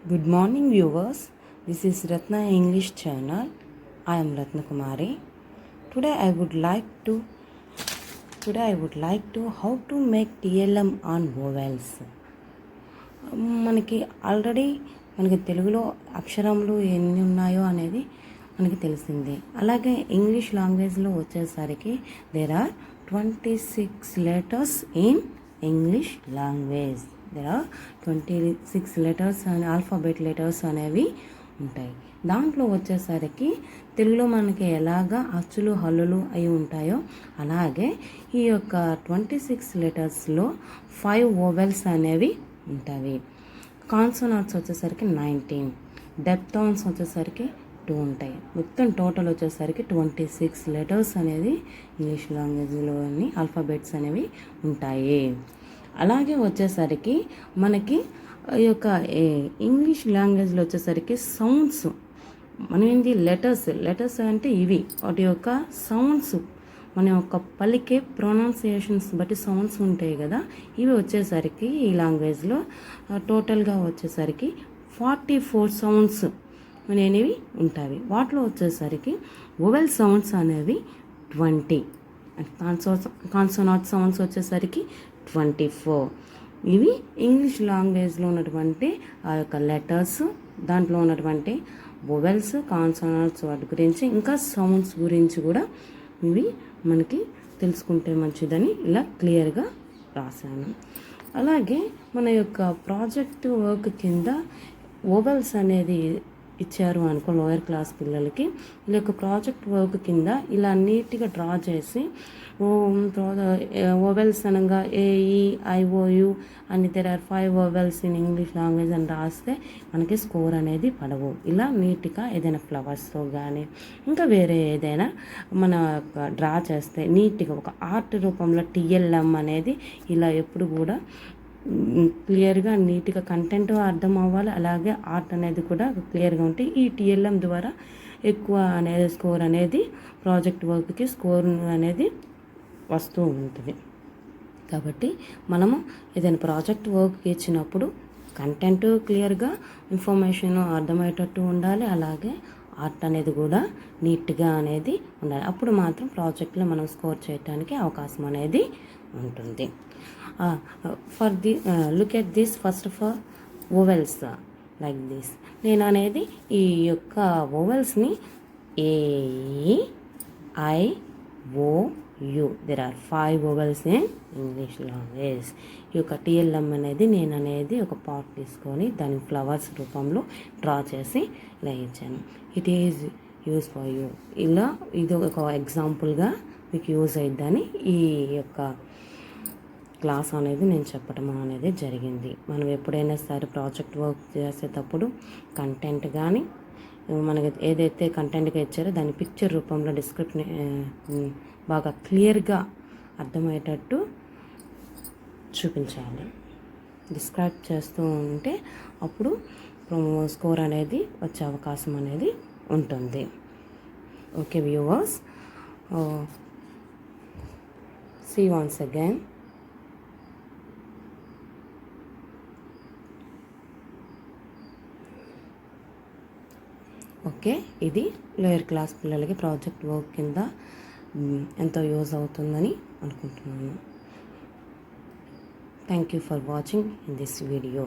Good morning viewers. This is Ratna English channel. I am Ratna Kumari. Today I would like to how to make TLM on vowels. మనకి already తెలుగులో అక్షరములు ఎన్ని ఉన్నాయో అనేది మనకి తెలిసిందే. అలాగే ఇంగ్లీష్ లాంగ్వేజ్లో వచ్చేసరికి there are 26 letters in English language. There are 26 letters and alphabet letters అనేవి ఉంటాయి. దాంట్లో వచ్చేసరికి తెలుగులో మనకి ఎలాగా అచ్చులు హల్లులు అయి ఉంటాయో అలాగే ఈ యొక్క 26 లెటర్స్లో 5 వోవెల్స్ అనేవి ఉంటాయి. కాన్సోనాట్స్ వచ్చేసరికి 19, డెప్థాన్స్ వచ్చేసరికి 2 ఉంటాయి. మొత్తం టోటల్ వచ్చేసరికి 26 లెటర్స్ అనేది ఇంగ్లీష్ లాంగ్వేజ్లోని ఆల్ఫాబెట్స్ అనేవి ఉంటాయి. అలాగే వచ్చేసరికి మనకి ఈ యొక్క ఇంగ్లీష్ లాంగ్వేజ్లో వచ్చేసరికి సౌండ్స్ మనం ఏంటి లెటర్స్ అంటే ఇవి వాటి యొక్క సౌండ్స్ మన యొక్క పలికే ప్రొనౌన్సియేషన్స్ బట్టి సౌండ్స్ ఉంటాయి కదా, ఇవి వచ్చేసరికి ఈ లాంగ్వేజ్లో టోటల్గా వచ్చేసరికి 44 సౌండ్స్ అనేవి ఉంటాయి. వాటిలో వచ్చేసరికి వొవెల్ సౌండ్స్ అనేవి 20, కాన్సోనాట్ సౌండ్స్ వచ్చేసరికి 24. ఇవి ఇంగ్లీష్ లాంగ్వేజ్లో ఉన్నటువంటి ఆ యొక్క లెటర్స్, దాంట్లో ఉన్నటువంటి వొవెల్స్, కాన్సోనాట్స్ వాటి గురించి ఇంకా సౌండ్స్ గురించి కూడా ఇవి మనకి తెలుసుకుంటే మంచిదని ఇలా క్లియర్గా రాశాను. అలాగే మన యొక్క ప్రాజెక్ట్ వర్క్ కింద వొవెల్స్ అనేది ఇచ్చారు అనుకో లోయర్ క్లాస్ పిల్లలకి, వీళ్ళ యొక్క ప్రాజెక్ట్ వర్క్ కింద ఇలా నీట్గా డ్రా చేసి వొవెల్స్ అనగా AEIOU అని there are 5 vowels in English language అని రాస్తే మనకి స్కోర్ అనేది పడవు. ఇలా నీట్గా ఏదైనా ఫ్లవర్స్తో కానీ ఇంకా వేరే ఏదైనా మన డ్రా చేస్తే నీట్గా ఒక ఆర్ట్ రూపంలో TLM అనేది ఇలా ఎప్పుడు కూడా క్లియర్గా నీట్గా కంటెంట్ అర్థం అవ్వాలి. అలాగే ఆర్ట్ అనేది కూడా క్లియర్గా ఉంటే ఈ TLM ద్వారా ఎక్కువ అనేది స్కోర్ అనేది ప్రాజెక్ట్ వర్క్కి స్కోర్ అనేది వస్తూ ఉంటుంది. కాబట్టి మనము ఏదైనా ప్రాజెక్ట్ వర్క్ ఇచ్చినప్పుడు కంటెంట్ క్లియర్గా ఇన్ఫర్మేషన్ అర్థమయ్యేటట్టు ఉండాలి. అలాగే ఆర్ట్ అనేది కూడా నీట్గా అనేది ఉండాలి. అప్పుడు మాత్రం ప్రాజెక్ట్లో మనం స్కోర్ చేయడానికి అవకాశం అనేది ఉంటుంది. For the look at this first for vowels like this. నేను అనేది ఈ యొక్క వొవెల్స్ని AEIOU there are 5 vowels in English language. ఈ యొక్క TLM అనేది నేను అనేది ఒక పార్ట్ తీసుకొని దాని ఫ్లవర్స్ రూపంలో డ్రా చేసి ఇలా ఇచ్చాను. It is use for you. ఇలా ఇది ఒక ఎగ్జాంపుల్గా మీకు యూజ్ అయిద్దని ఈ యొక్క క్లాస్ అనేది నేను చెప్పడం అనేది జరిగింది. మనం ఎప్పుడైనా సరే ప్రాజెక్ట్ వర్క్ చేసేటప్పుడు కంటెంట్ కానీ మనకి ఏదైతే కంటెంట్గా ఇచ్చారో దాని పిక్చర్ రూపంలో డిస్క్రిప్షన్ బాగా క్లియర్గా అర్థమయ్యేటట్టు చూపించాలి. డిస్క్రైబ్ చేస్తూ ఉంటే అప్పుడు స్కోర్ అనేది వచ్చే అవకాశం అనేది ఉంటుంది. Okay viewers, see once again. Okay, ఇది లోయర్ క్లాస్ పిల్లలకి ప్రాజెక్ట్ వర్క్ కింద ఎంతో యూజ్ అవుతుందని అనుకుంటున్నాను. Thank you for watching in this video.